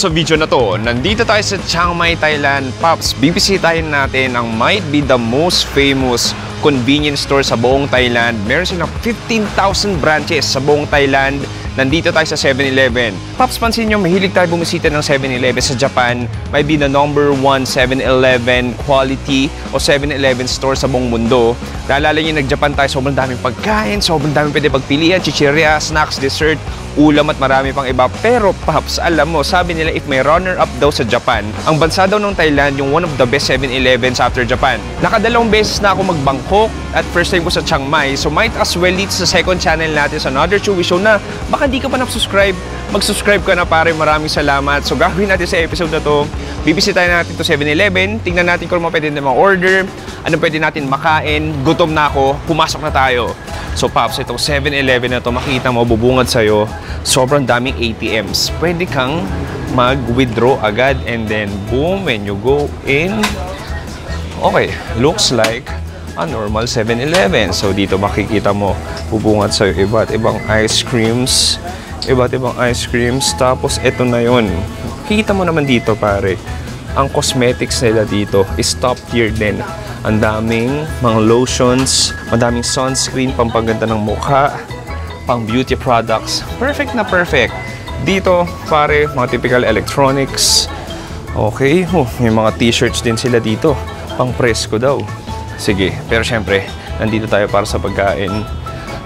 Paps, sa video na to, nandito tayo sa Chiang Mai, Thailand. Paps, bibisitahin natin ang might be the most famous convenience store sa buong Thailand. Meron silang 15,000 branches sa buong Thailand. Nandito tayo sa 7-Eleven. Paps, pansin nyo, mahilig tayo bumisita ng 7-Eleven sa Japan. Might be the #1 7-Eleven quality o 7-Eleven store sa buong mundo. Naalala nyo, nag-Japan tayo, sobrang daming pagkain, sobrang daming pwede pagpilian, chichirya, snacks, dessert, ulam at marami pang iba. Pero Paps, alam mo, sabi nila if may runner-up daw sa Japan, ang bansa daw ng Thailand yung one of the best 7-Elevens after Japan. Nakadalawang beses na ako mag-Bangkok at first time ko sa Chiang Mai, so might as well dito sa second channel natin sa Another Chewy Show na baka di ka pa na-subscribe, mag-subscribe ka na pare, maraming salamat. So gagawin natin sa episode na to, bibisitahin natin to 7-Eleven, tingnan natin kung ano pwede natin ma-order, ano pwede natin makain, gutom na ako, pumasok na tayo. So Paps, itong 7-Eleven na to, makita mo, bubungad sa'yo, sobrang daming ATMs. Pwede kang mag-withdraw agad and then boom, when you go in, okay, looks like a normal 7-Eleven. So dito makikita mo, bubungad sa'yo iba't ibang ice creams, tapos ito na yun. Kita mo naman dito pare, ang cosmetics nila dito is top tier din. Ang daming mga lotions, madaming sunscreen, pampaganda ng mukha, pang beauty products. Perfect na perfect. Dito, pare, mga typical electronics. Okay, may mga t-shirts din sila dito. Pang presko daw. Sige, pero syempre, nandito tayo para sa pagkain.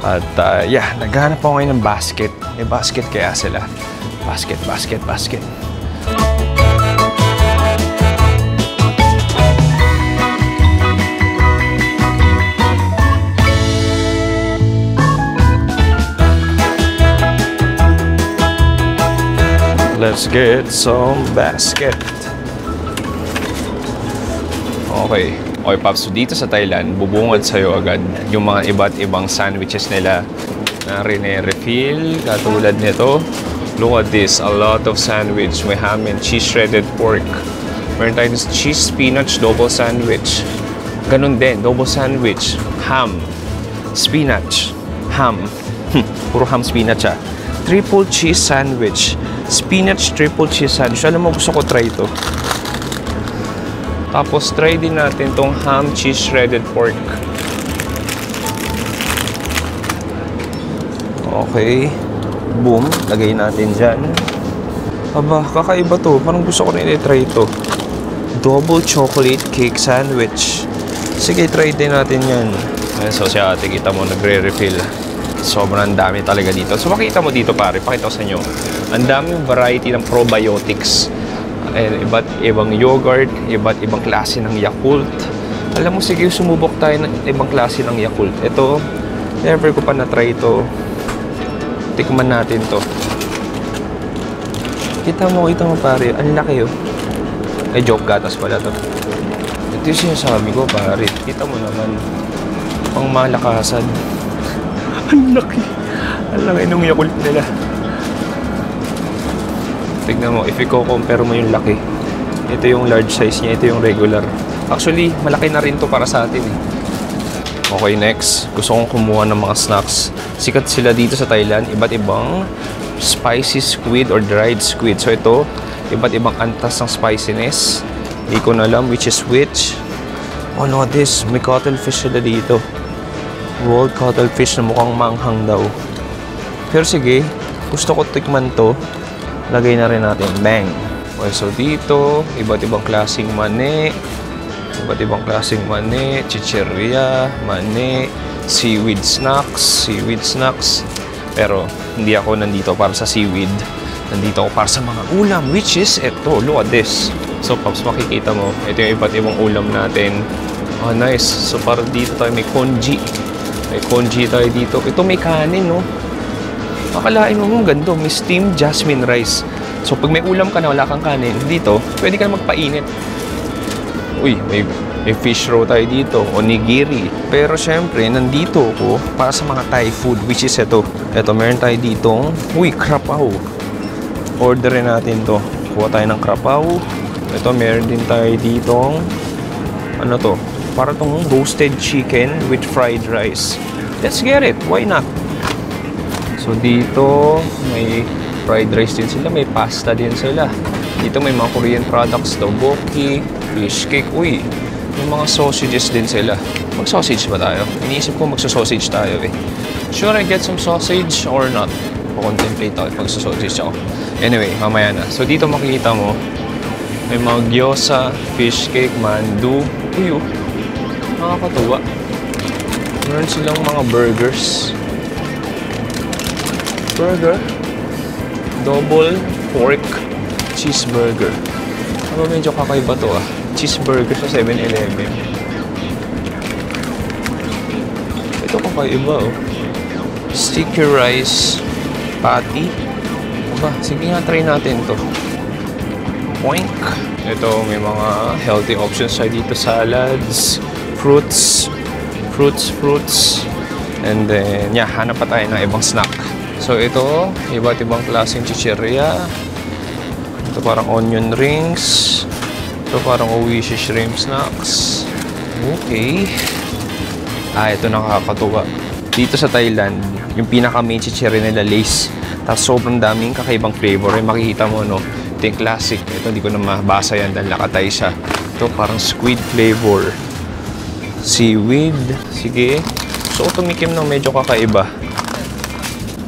At yeah, naghanap ako ngayon ng basket. May basket kaya sila. Basket. Let's get some basket. Okay. Okay, Paps, so dito sa Thailand, bubungad sa'yo agad yung mga iba't ibang sandwiches nila na refill, katulad nito. Look at this, a lot of sandwich. May ham and cheese shredded pork. Meron tayo cheese spinach double sandwich. Ganun din, double sandwich. Ham, spinach, ham. Puro ham spinach ah. Triple cheese sandwich. Spinach triple cheese sandwich. Alam mo, gusto ko try ito. Tapos try din natin tong ham cheese shredded pork. Okay. Boom. Lagay natin dyan. Aba, kakaiba to. Parang gusto ko rin i-try ito. Double chocolate cake sandwich. Sige, try din natin yan. So si ate, kita mo, nagre-refill. Sobrang dami talaga dito. So makita mo dito pare, pakita ko sa inyo. Ang daming variety ng probiotics. Iba't ibang yogurt, iba't ibang klase ng Yakult. Alam mo, sige, sumubok tayo ng ibang klase ng Yakult. Ito, never ko pa na-try ito. Tikman natin to. Kita mo pare, ang laki oh. Ay, joke, gatas pala to. Ito yung sinasabi ko pare, kita mo naman, pang malakasan. Ang laki nung Yakult nila. Tignan mo, if i-compare mo yung laki, ito yung large size niya, ito yung regular. Actually, malaki na rin to para sa atin eh. Okay, next. Gusto kong kumuha ng mga snacks. Sikat sila dito sa Thailand, iba't ibang spicy squid or dried squid. So ito, iba't ibang antas ng spiciness. Hindi ko na alam which is which. Oh no, this, may cuttlefish sila dito. Rolled cuttlefish na mukhang manghang daw. Pero sige, gusto ko tikman to. Lagay na rin natin. Bang! Okay, so dito, iba't ibang klaseng mani. Chichirya, mani, seaweed snacks. Pero, hindi ako nandito para sa seaweed. Nandito ako para sa mga ulam, which is, eto, look at this. So, Pops, makikita mo, ito yung iba't ibang ulam natin. Oh, nice. So, para dito tayo, may congee. Tayo dito. Ito may kanin, no? Akalain mo ganda, may steamed jasmine rice. So pag may ulam ka na, wala kang kanin, dito, pwede ka magpainit. Uy, may fish roll tayo dito, onigiri. Pero syempre, nandito ako para sa mga Thai food, which is ito. Ito, meron tayo ditong, krapao. Orderin natin to. Kuha tayo ng krapao. Ito, meron din tayo ditong, ano to, para tong roasted chicken with fried rice. Let's get it, why not? So dito, may fried rice din sila. May pasta din sila. Dito may mga Korean products, tteokbokki, fish cake. Uy, may mga sausages din sila. Mag-sausage ba tayo? Iniisip ko magsa-sausage tayo eh. Should I get some sausage or not? Contemplate ako pag sausage ako. Anyway, mamaya na. So dito makikita mo, may mga gyoza, fish cake, mandu. Uy, nakakatuwa. Meron silang mga burgers. Burger. Double pork cheeseburger. Ano medyo kakaiba to ah. Cheeseburger sa 7-Eleven. Ito kakaiba oh. Sticky rice patty. Aba, sige nga, try natin to. Poink. Ito, may mga healthy options tayo dito. Salads, fruits. And then, yeah, hanap pa tayo ng ibang snack. So, ito, iba't ibang klaseng chichirya. Ito parang onion rings. Ito parang oishi shrimp snacks. Okay. Ito nakakatuwa. Dito sa Thailand, yung pinaka-main chichirya nila, Lay's. Tapos sobrang daming kakaibang flavor. Ay makikita mo, no? Ito yung classic. Ito, hindi ko na mabasa yan dahil nakatay siya. Ito, parang squid flavor. Seaweed. Sige. So, tumikim ng medyo kakaiba.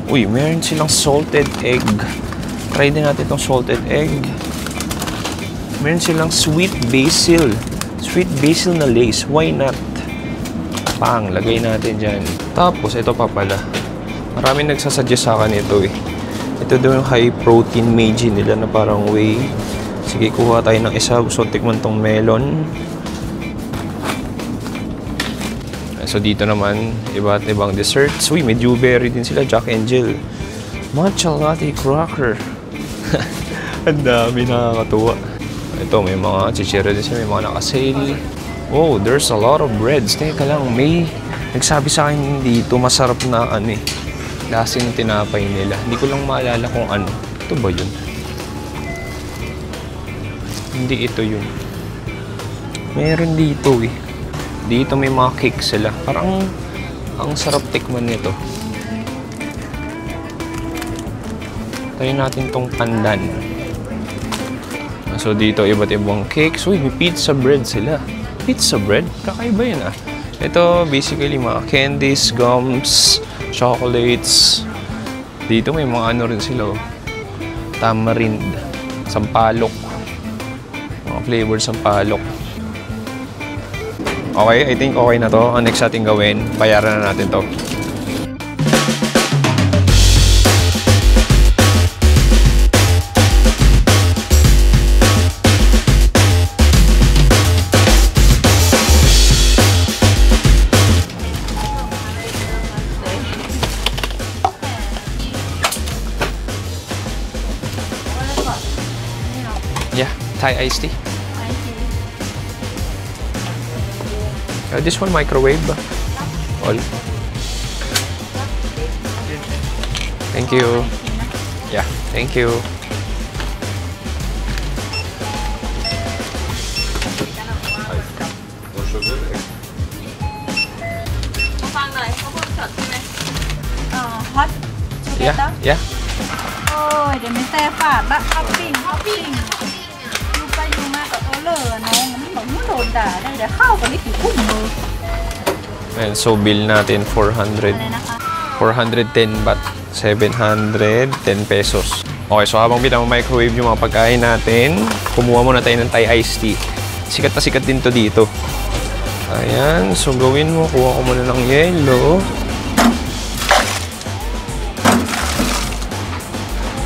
Uy, meron silang salted egg. Try din natin itong salted egg. Meron silang sweet basil. Sweet basil na Lay's. Why not? Pang, lagay natin dyan. Tapos, ito pa pala. Maraming nagsasuggest sa akin ito eh. Ito daw yung high protein meiji nila na parang whey. Sige, kuha tayo ng isa. Gusto tikman tong melon. So, dito naman, iba't ibang desserts. Uy, may dewberry din sila. Jack and Jill. Matcha latte cracker. Ang dami, nakakatuwa. Ito, may mga chichira din sila. May mga nakasale. Oh, there's a lot of breads. Teka lang, may nagsabi sa akin dito, masarap na ano eh. Lasing tinapay nila. Hindi ko lang maalala kung ano. Ito ba yun? Hindi ito yun. Meron dito eh. Dito may mga cake sila. Parang ang sarap tikman nito. Tayo natin tong pandan. So dito iba't ibang cakes. Uy, may pizza bread sila. Pizza bread? Kakaiba yun ah. Ito basically mga candies, gums, chocolates. Dito may mga ano rin sila oh. Tamarind, sampalok. Mga flavor sampalok. Okay, I think okay na to. Ang next natin gawin, bayaran na natin to. Yeah, Thai iced tea. This one microwave. All. Thank you. Yeah, thank you. Hot together? Yeah. โอ้ยเดี๋ยวไม่แต่ฝาดละเอาปิ้งยูไปยูมากับเลอน้องมันเหมือนมันโดนด่าได้เดี๋ยวเข้ากันนี่ผีคุ้มมือ And so bill natin 400. 410 baht. 710 pesos. Okay, so habang pinamamicrowave yung mga pagkain natin, kumuha muna tayo ng Thai iced tea. Sikat na sikat din to dito. Ayan, so gawin mo, kuha ko muna ng yelo.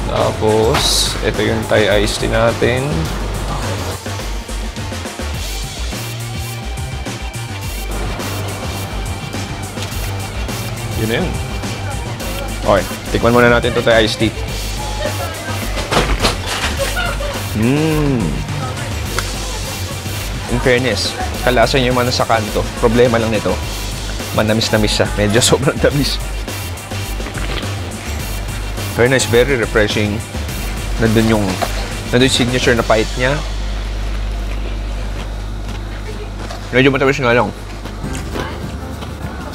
Tapos, ito yung Thai iced tea natin. Yun na yun. Okay, tikman muna natin ito Thai iced tea. In fairness, kalasa niyo yung sa kanto. Problema lang nito, manamis-namis siya. Medyo sobrang tamis. Very nice, very refreshing. Nandun yung signature na pait niya. Medyo matamis nga lang.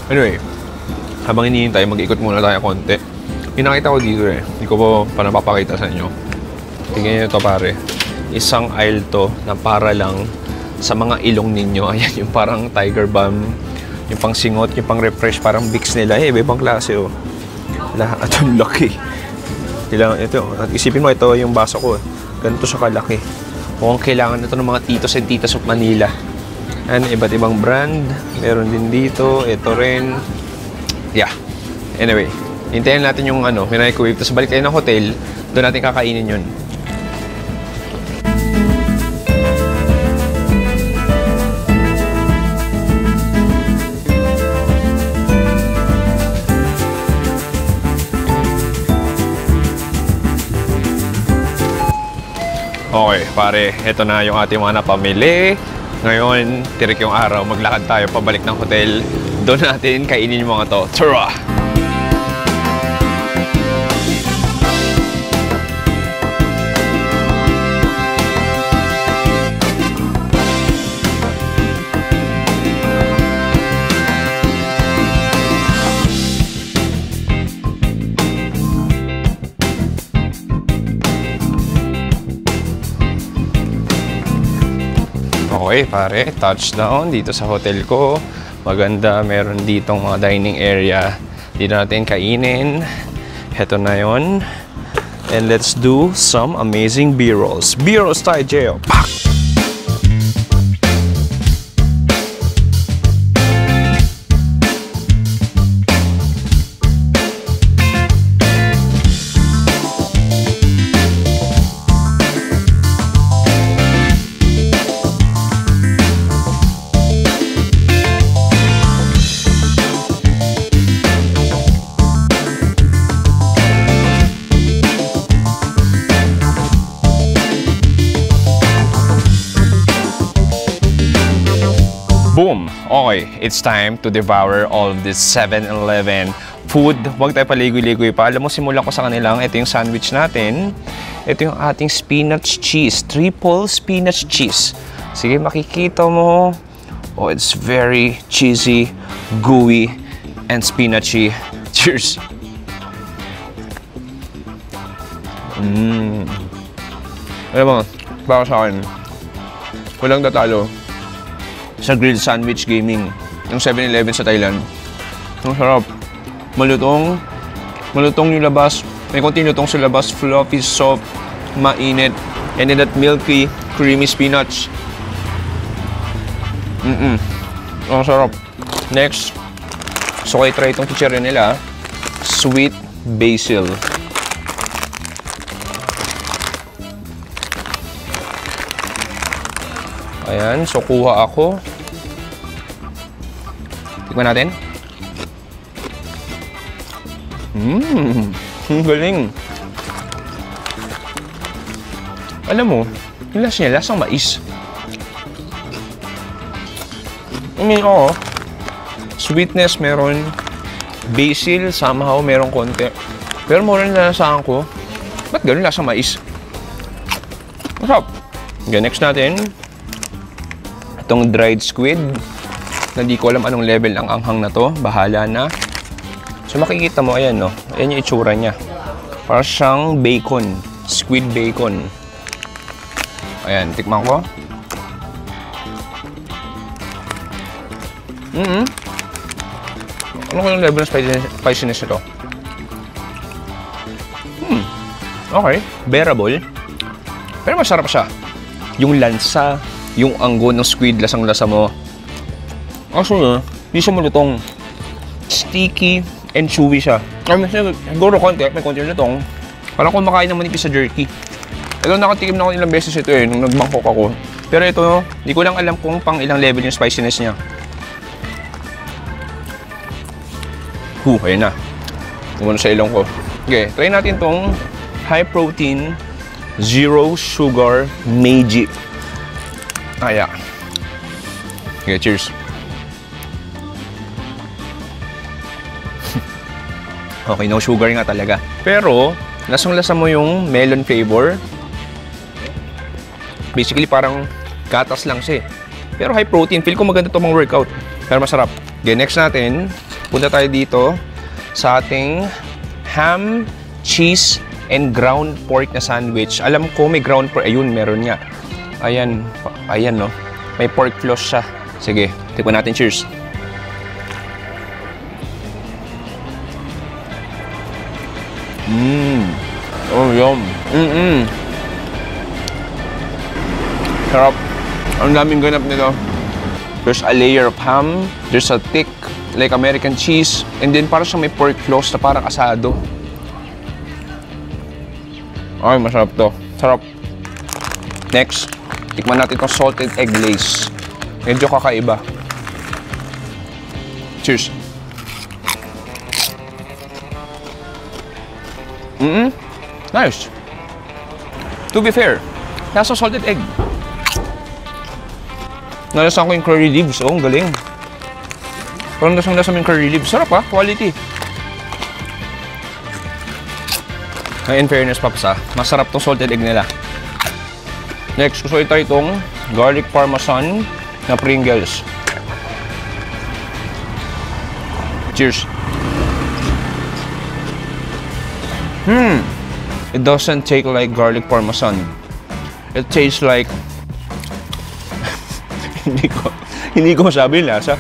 Anyway, habang hinihintay, mag-ikot muna tayo konti. Pinakita ko dito eh. Hindi ko pa napapakita sa inyo. Tingnan nyo ito pare. Isang aisle to na para lang sa mga ilong ninyo. Ayan yung parang Tiger Balm. Yung pang singot, yung pang refresh. Parang Vicks nila. Eh, ibang klase oh. Lahat ang laki. Ito. At isipin mo, ito yung baso ko. Ganito siya kalaki. Mukhang kailangan ito ng mga titos and titas of Manila. And iba't ibang brand. Meron din dito. Ito rin. Yeah. Anyway. Hintayin natin yung microwave. Tapos balik tayo ng hotel. Doon natin kakainin yun. Okay, pare. Ito na yung ating mga napamili. Ngayon, tirik yung araw. Maglakad tayo pabalik ng hotel. Doon natin kainin yung mga to. Tara! Okay, pare. Touchdown dito sa hotel ko. Maganda. Meron ditong mga dining area. Dito natin kainin. Heto na yon. And let's do some amazing B-rolls. B-rolls tayo, Jeo. Pak! Boom! Okay, it's time to devour all of this 7-Eleven food. Huwag tayo paligoy-ligoy pa. Alam mo, simulan ko sa kanilang, ito yung sandwich natin. Ito yung ating spinach cheese. Triple spinach cheese. Sige, makikita mo. Oh, it's very cheesy, gooey, and spinachy. Cheers! Alam mo, baka sa akin, walang tatalo sa grilled sandwich gaming yung 7-Eleven sa Thailand. Ang sarap. Malutong yung labas. May konting lutong sa labas. Fluffy, soft, mainit. And then that milky, creamy spinach. Ang sarap. Next, so kayo try itong chicharia nila. Sweet basil. Ayan, so kuha ako. Tikman natin. Galing. Alam mo, yung lasa niya, lasang mais. Sweetness meron. Basil, somehow meron konti. Pero mura na nasahan ko. Ba't ganun lasang mais? Masarap. Okay, next natin. Itong dried squid. Hindi ko alam anong level ang anghang na to. Bahala na. So makikita mo, ayan no. Ayan yung itsura niya. Para siyang bacon. Squid bacon. Ayan, tikman ko. Ano ko yung level ng spiciness nito? Okay. Bearable. Pero masarap siya. Yung lansa, yung anggo ng squid, lasang-lasa mo. Actually, hindi siya malutong. Sticky and chewy siya. Siguro may konti lutong. Parang kumakain ng manipis sa jerky. Ito, nakatikim na ako ilang beses ito nung nagbangkok ako. Pero ito, hindi ko lang alam kung pang ilang level yung spiciness niya. Ayun na. Umano sa ilong ko. Okay, try natin tong high protein, zero sugar, Meiji. Yeah. Okay, cheers. Okay, no sugar nga talaga. Pero, lasang-lasa mo yung melon flavor. Basically, parang gatas lang siya. Pero high protein. Feel ko maganda itong mga workout. Pero masarap. Okay, next natin, punta tayo dito sa ating ham, cheese, and ground pork na sandwich. Alam ko may ground pork. Ayun, meron nga. Ayan. Ayan, no? May pork floss siya. Sige, tikman natin. Cheers. Oh, yum. Sarap. Ang daming ganap nito. There's a layer of ham. There's a thick, like American cheese. And then parang siyang may pork floss na parang asado. Ay, masarap to. Sarap. Next, tikman natin itong salted egg glaze. Medyo kakaiba. Cheers. Nice. To be fair, nasa salted egg. Nalasan ko yung curry leaves. Oh, ang galing. Parang lasang-lasang yung curry leaves. Sarap ha, quality. In fairness, Paps, masarap tong salted egg nila. Next, gusto ito itong garlic parmesan na Pringles. Cheers. It doesn't taste like garlic parmesan. It tastes like hindi ko masabi yung lasa.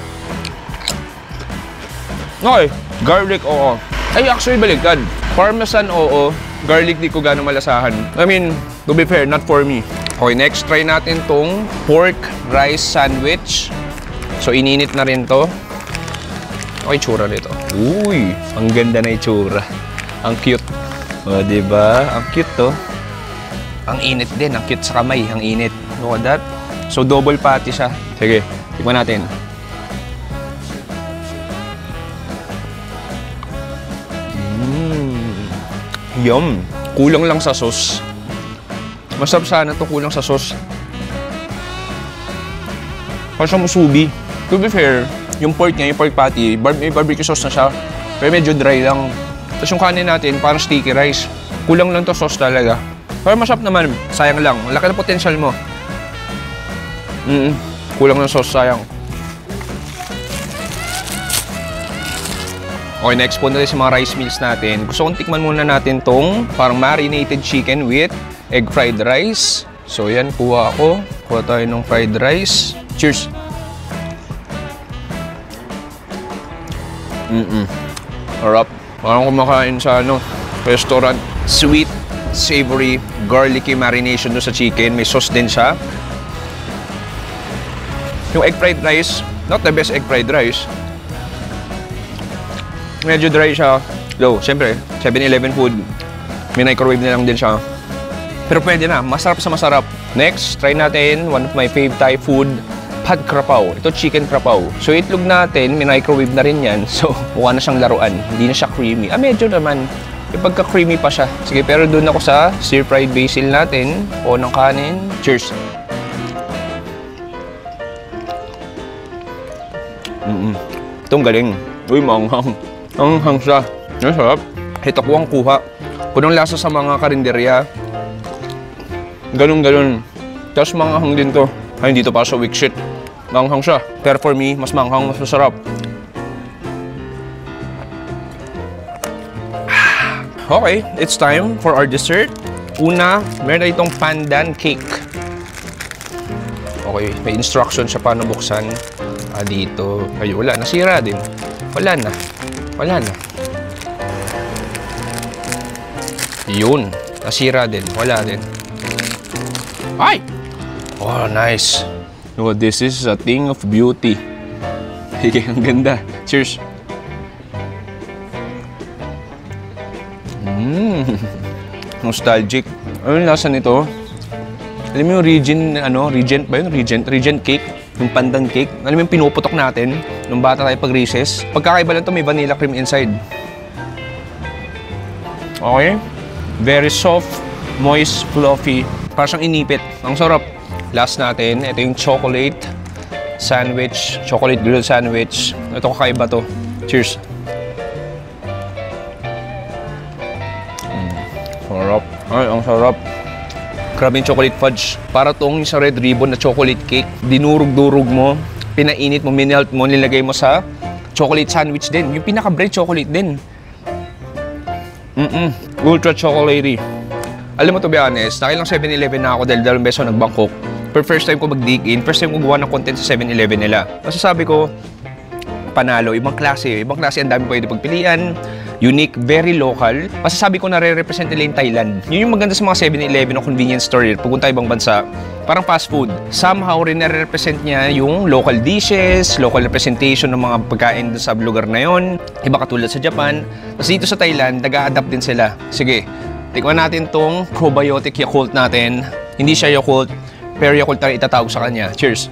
Okay, garlic oo. Ay, actually baliktad. Parmesan oo, garlic di ko gano'ng malasahan. I mean, to be fair, not for me. Okay, next try natin tong pork rice sandwich. So ininit na rin to. Okay, tsura nito. Uy, ang ganda na itsura. Ang cute. O, diba? Ang cute to. Ang init din. Ang cute sa kamay. Ang init. Look at that. So, double patty siya. Sige, tikman natin. Yum. Kulang lang sa sauce. Masarap sana to kulang sa sauce. Parang siyang musubi. To be fair, yung pork niya, yung pork patty, may barbecue sauce na siya. Pero medyo dry lang. Tapos yung kanin natin, parang sticky rice. Kulang lang to sauce talaga. Pero masarap naman. Sayang lang. Laki ng potential mo. Kulang ng sauce, sayang. Okay, next po natin sa mga rice meals natin. Gusto kong tikman muna natin tong parang marinated chicken with egg fried rice. So yan, kuha ako. Kuha tayo ng fried rice. Cheers! Harap. Parang kumakain sa restaurant. Sweet, savory, garlicky marination doon sa chicken. May sauce din siya. Yung egg fried rice, not the best egg fried rice. Medyo dry siya. Though, syempre, 7-Eleven food. May microwave na lang din siya. Pero pwede na. Masarap sa masarap. Next, try natin one of my fave Thai food, pad krapao. Ito chicken krapao. So itlog natin, may microwave na rin yan. So mukha na siyang laruan. Hindi na siya creamy. Medyo naman. Yung pagka-creamy pa siya. Sige, pero doon ako sa stir-fried basil natin. O ng kanin. Cheers! Itong galing. Uy, manghang. Ang hang siya. Ang sarap. Ito ko ang kuha. Punong lasa sa mga karinderya. Ganun-ganun. Tapos manghang din to. Ay, hindi to para sa weak shit. Manghang siya. Pero for me, mas manghang, mas masarap. Okay, it's time for our dessert. Una, meron na itong pandan cake. Okay, may instruction siya paano buksan. Dito. Ay, wala. Nasira din. Wala na. Wala na. Yun. Nasira din. Wala din. Ay! Oh, nice. Oh, this is a thing of beauty. Sige, ang ganda. Cheers. Nostalgic. Ano yung lasa nito? Alam mo yung Regent ba yun? Regent cake. Yung pandan cake. Alam mo yung pinuputok natin nung bata tayo pag recess. Pagkakaiba lang ito, may vanilla cream inside. Okay. Very soft, moist, fluffy. Parang siyang inipit. Ang sarap. Last natin, ito yung chocolate sandwich. Chocolate grilled sandwich. Ito kakaiba to. Cheers. Sarap. Ay, ang sarap. Grabe yung chocolate fudge. Para tong sa red ribbon na chocolate cake. Dinurog-durog mo, pinainit mo, minelt mo, nilagay mo sa chocolate sandwich din. Yung pinaka-bread chocolate din. Ultra chocolatey. Alam mo, to be honest, nakilang 7-Eleven na ako dahil dalawang beses ako nag-Bangkok. Pero first time ko mag-dig in, first time ko gawa ng content sa 7-Eleven nila. Masasabi ko, panalo, ibang klase. Ibang klase, ang dami pwede pagpilian. Unique, very local. Masasabi ko na re-represent nila yung Thailand. Yun yung maganda sa mga 7-Eleven o convenience store. Pupunta ibang bansa, parang fast food. Somehow rin na-represent niya yung local dishes, local representation ng mga pagkain sa lugar na yon. Iba katulad sa Japan. Tapos dito sa Thailand, nag-a-adapt din sila. Sige, tikman natin tong probiotic Yakult natin. Hindi siya Yakult, pero Yakult na itatawag sa kanya. Cheers!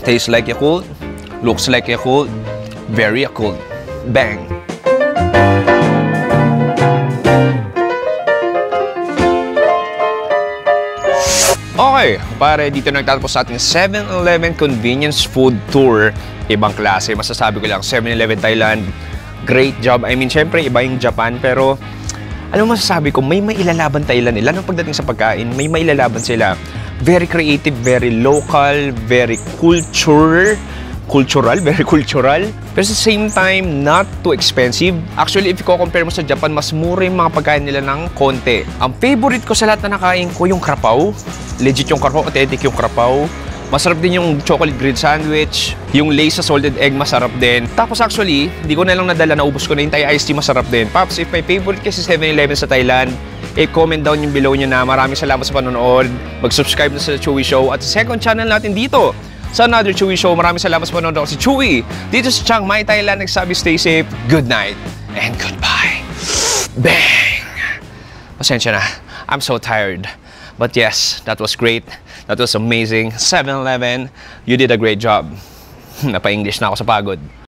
Tastes like Yakult. Looks like Yakult, very Yakult. Bang! Okay, pare, dito nagtatapos sa ating 7-Eleven convenience food tour. Ibang klase, masasabi ko lang, 7-Eleven Thailand, great job. I mean, syempre, iba yung Japan, pero alam mo masasabi ko, may mailalaban Thailand. Lalo pagdating sa pagkain, may mailalaban sila. Very creative, very local, very very cultural. Pero at the same time, not too expensive. Actually, if i-compare mo sa Japan, mas mura yung mga pagkain nila ng konti. Ang favorite ko sa lahat na nakain ko, yung krapaw. Legit yung krapaw, authentic yung krapaw. Masarap din yung chocolate grilled sandwich. Yung lace sa salted egg, masarap din. Tapos actually, hindi ko na lang nadala, naubos ko na yung Thai iced tea, masarap din. Paps, if my favorite kasi 7-Eleven sa Thailand, comment down yung below nyo na. Maraming salamat sa panonood. Mag-subscribe na sa Chewy Show at sa second channel natin dito sa Another Chewy Show. Maraming salamat sa panonood. Ako si Chewy dito sa Chiang Mai, Thailand. Nagsabi, stay safe, good night, and goodbye. Bang! Pasensya na. I'm so tired. But yes, that was great. That was amazing. 7-Eleven, you did a great job. Napa-English na ako sa pagod.